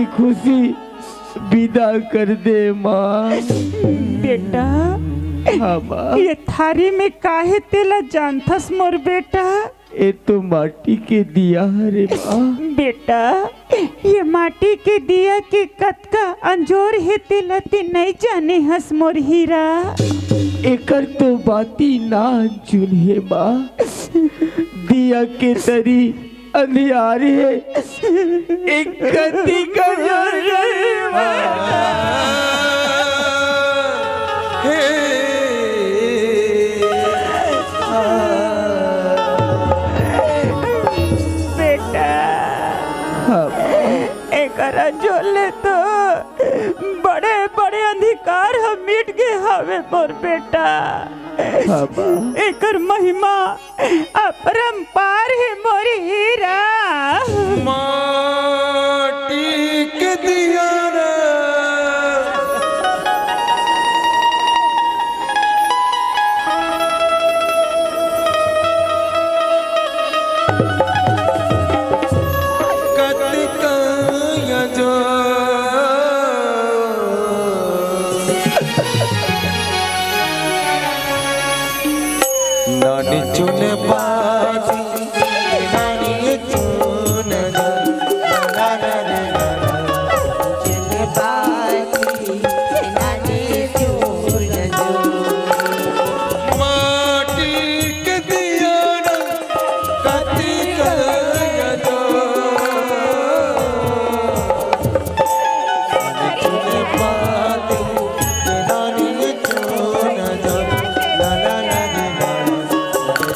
खुशी विदा कर दे माँ। बेटा हाँ माँ। ये थारी में काहे तेला जानथस मोर बेटा? ये तो माटी के दिया है रे माँ। बेटा ये माटी के दिया के कतका अंजोर है तेला ते नहीं जाने हस मोर हीरा। एकर तो बाती ना चुन है माँ। दिया के तरी अंधियार है, एक कती का बेटा एकरा जोले तो बड़े बड़े अधिकार हम मिट गए हवे मोर बेटा। एकर महिमा अपरंपार है मोर हीरा। माटी के दिया नानी चुने बाजी नानी चुने चुने बाजी नानी चुने माटी के दिया कति कया जो चुने बाजी नानी चुने जो ला ला ला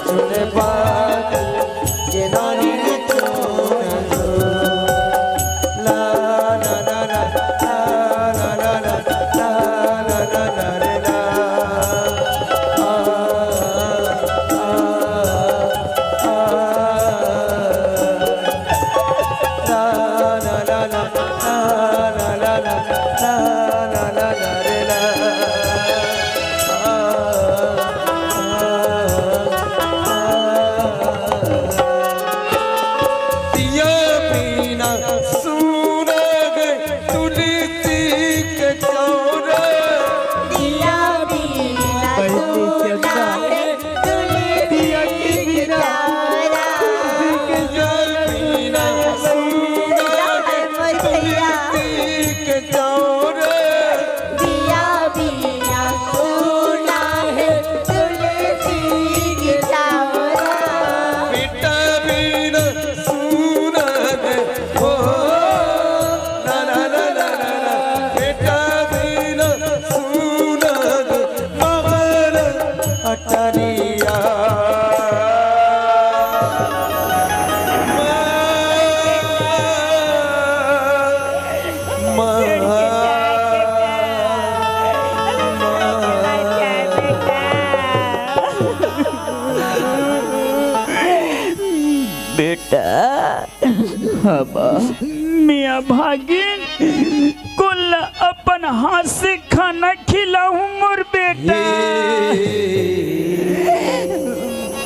चुने बात ये नानी ने चुने जो ला ला ला ला ला ला ला ला ला ला रे ला ला ला ला ला ला ला रे ला। बेटा मियाँ भागिन कुल अपन हाथ से खाना खिलाऊं मोर बेटा।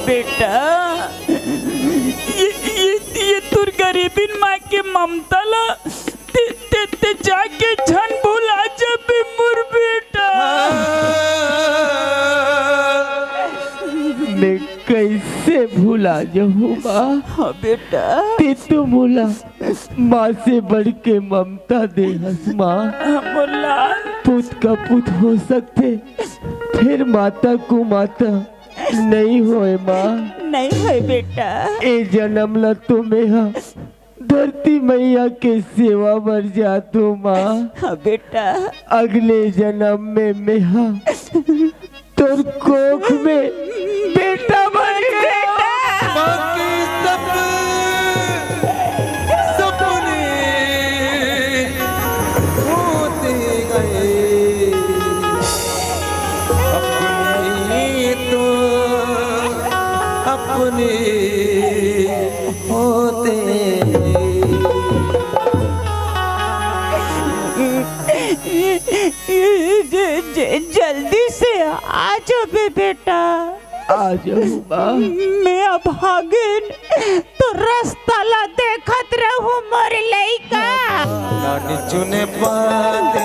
बेटा ये तुर गरीबिन माँ के ममता ला ते जाके झन भुला जाबे मोर बेटा। मैं कैसे भूला जाऊँ माँ? हाँ बेटा ते तो बोला माँ से बढ़ के ममता दे हस माँ। बोला पुत का पुत हो सकते फिर माता को माता नहीं होए माँ। नहीं है बेटा। ए जन्म ला तो मेहा धरती मैया के सेवा बर जा तू माँ। हाँ बेटा अगले जन्म में मेहा तोर कोख में बेटा बन गया। बाकी सब सपने होते गए अपने तो अपने होते जल्दी से आ जाओ बेटा। आ जाओ माँ। मैं अब भागिन तो रास्ता ला देखत रहू मोर लइका। नानी चुने पाते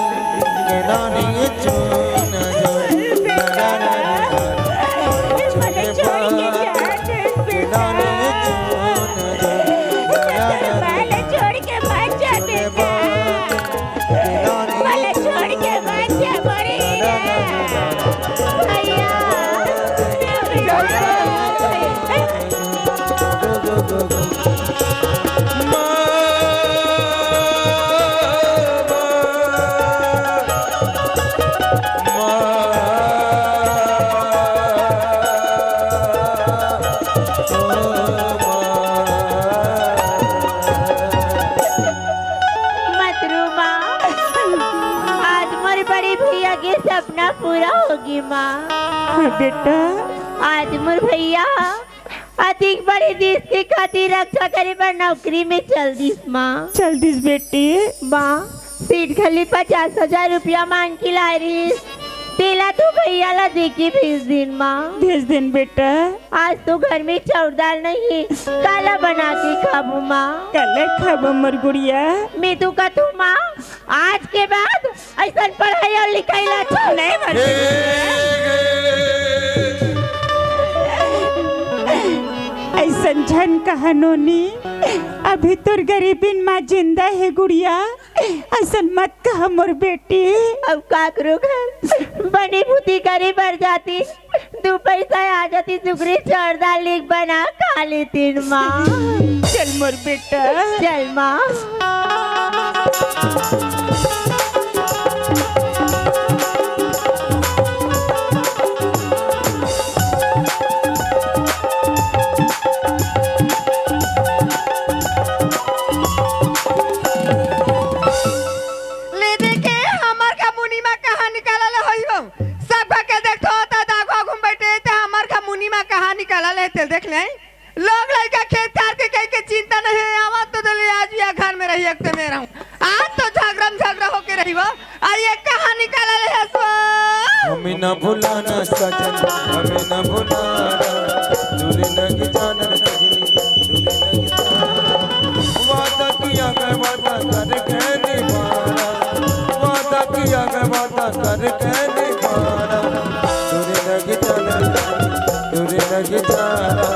के नानी चुन મને છોડી કે જા મને छोड़ के मत जा बेटा, મને छोड़ के मत जा मोरे भैया। सपना पूरा होगी माँ। बेटा आज मोर भैया अधिक बड़ी देश की खातिर रक्षा करे पर नौकरी में चल दिस माँ। चल दिस बेटी। माँ सीट खाली 50,000 रुपया मांग के ला रही, तेला तो भैया ला दे के भेज दिन माँ। भेज दिन बेटा। आज तो घर में चाउर दाल नहीं, काला बना के खाबू माँ। कल खाबो मोर गुड़िया। मैं तो कहूँ माँ आज के बाद ऐसा पढ़ाई और लिखाई ला अच्छा नहीं ऐसा झन कहानोनी। अभी तुर गरीबिन माँ जिंदा है गुड़िया, ऐसा मत कहा मोर बेटी। अब का करो घर बनी भूती करे बढ़ जाती, 2 पैसा आ जाती, सुगरी चाउर दाल लिख बना खा लेती माँ। चल मोर बेटा चल माँ। देख ले लोग लड़का खेत खार के कहीं के चिंता नहीं है। आवाज तो दले आज भी घर में रही एक मैं रहूं, आज तो झगड़ा होके रही वो। आ ये कहानी निकाला ले हसवा। हमें न भुलाना सजन, हमें न भुलाना, दूर लगी जाना सजनी, दूर लगी जाना। वादा किया कर वादा करके निभाना, वादा किया कर वादा करके निभाना, दूर लगी जाना, दूर लगी जाना।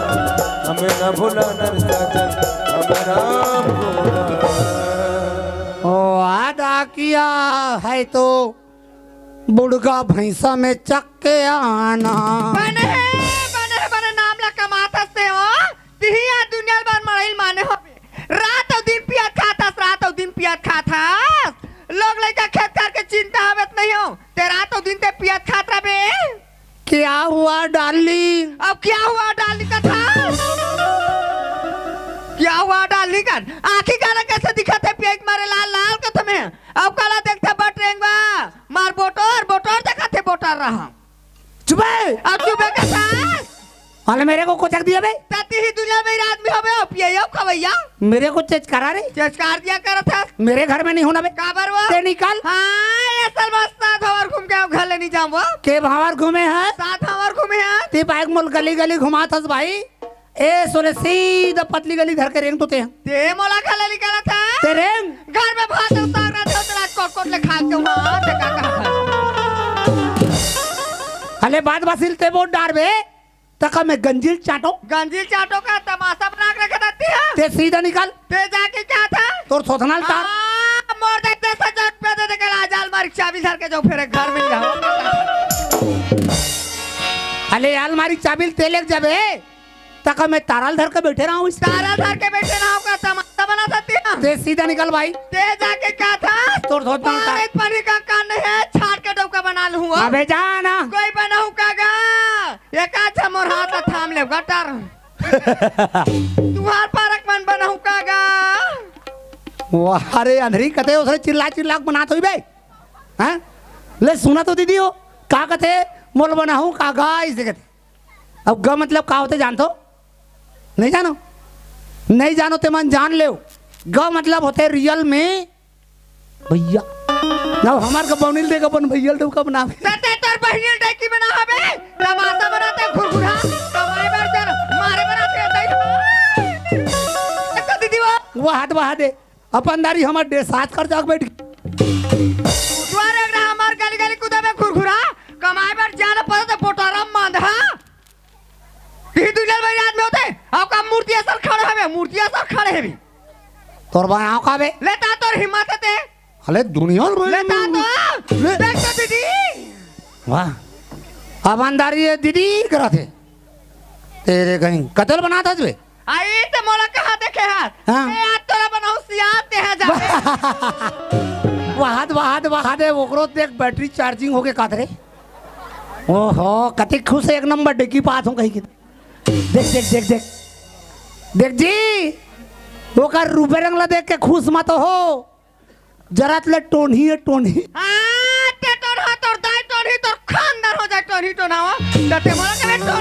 हमें न भुलाना सजन, हमारा भुलाना। वादा किया है तो बुढ़गा भैंसा में चक के आना। बने नाम ला कमाता से हो तिहिया दुनिया भर मरइल माने हो। रात और दिन पियत खातास, रात और दिन पियत खातास। लोग लइका खेत कर के चिंता हवत नहीं हो, ते रात और दिन ते पियत खात रबे। क्या हुआ डार्लिंग? अब क्या हुआ डार्लिंग का था? क्या हुआ डार्लिंग का? आंखी काला कैसे दिखत है पियत मारे लाल लाल का तुम्हें? अब काला देखता बट रेंगवा मार बोटर बोटर देखते बोटर रहा। चुपे अब चुपे का सास अरे मेरे को कुछ दिया बे? ताती ही दुनिया में आदमी होबे ओ पिए ओ खवैया। मेरे को चेच करा रे, चेच कर दिया करत है। मेरे घर में नहीं होना बे। काबर वो ते निकाल। हां असल मस्ता धवर घूम के घर ले नहीं जाऊं वो के भावर घूमे है, साथ हवर घूमे हैं। ते बाइक मोल गली गली घुमातस भाई। ए सोने सीधा पतली गली धर के रेंग तो ते मोला खले निकाला था ते रेंग घर में भात उतार रहा था, तेरा कोट ले खा के वहां ते का हले बाद बसिल ते बोट डार बे तका मैं गंजील चाटो का तमाशा बना के रखा था। ते सीधा निकाल। ते जाके क्या था तोर सोथनाल तार मोर देखते सजट पे दे के आजाल मार चाबी धर के जो फिर घर में जाओ। हले अलमारी चाबी तेलेक जाबे तका मैं ताराल धर के बैठे रहा हूँ। तारा धर के बैठे रहा का तमाशा बना सकती है। ते सीधा निकल भाई। ते जाके क्या था तोर सोथनाल पानी का कान है छाड़ के डोका बना लूं। अबे जाना कोई बनाऊ कागा एक आछा मोर हाथ थाम ले गटर तुहार पारक मन बनाऊ कागा। वाह अरे अंधरी कते उसने चिल्ला चिल्ला बना तो बे हैं ले सुना तो दीदी हो का कते मोल बनाऊं कागा इसे कहते। अब ग मतलब का होते जानतो नहीं जानो, नहीं जानो ते मन जान ले। ग मतलब होते रियल में भैया ना हमार का बनिल देगा बन भैया तो का बना तते तोर बहिनी डे की बना हबे तमाशा बनाते घुरघुरा कमाई बार चल मारे बनाते दई वहा दे अपन दारी हमार डे साथ कर जाग बैठ द्वार एक ना हमार गली गली कुदा में खुरखुरा कमाए पर जाना पड़े तो पोटारा मांधा ती दुनिया में याद में होते आपका मूर्ति असर खड़े है मूर्ति असर खड़े है भी तोर बनाओ का बे लेता तो हिम्मत है अले दुनिया लेता तो ले। देख तो दीदी वाह अपन दारी ये दीदी करा थे तेरे कहीं कतल बनाता तुझे आई तो मोला कहाँ देखे हाथ हाँ। ए आज तोरा बनाऊ सियाते हैं जाके वहाद दे ओकरो देख बैटरी चार्जिंग होके कातरे ओहो कते खुश एक नंबर डेकी पास हूं कहीं के देख जी ओकर रूपे रंगला देख के खुश मत हो जरात ले टोनी हाँ ते तोर हाथ और दाई तोर ही तोर खानदार हो जाए तोर ही तो ना हो दते मोला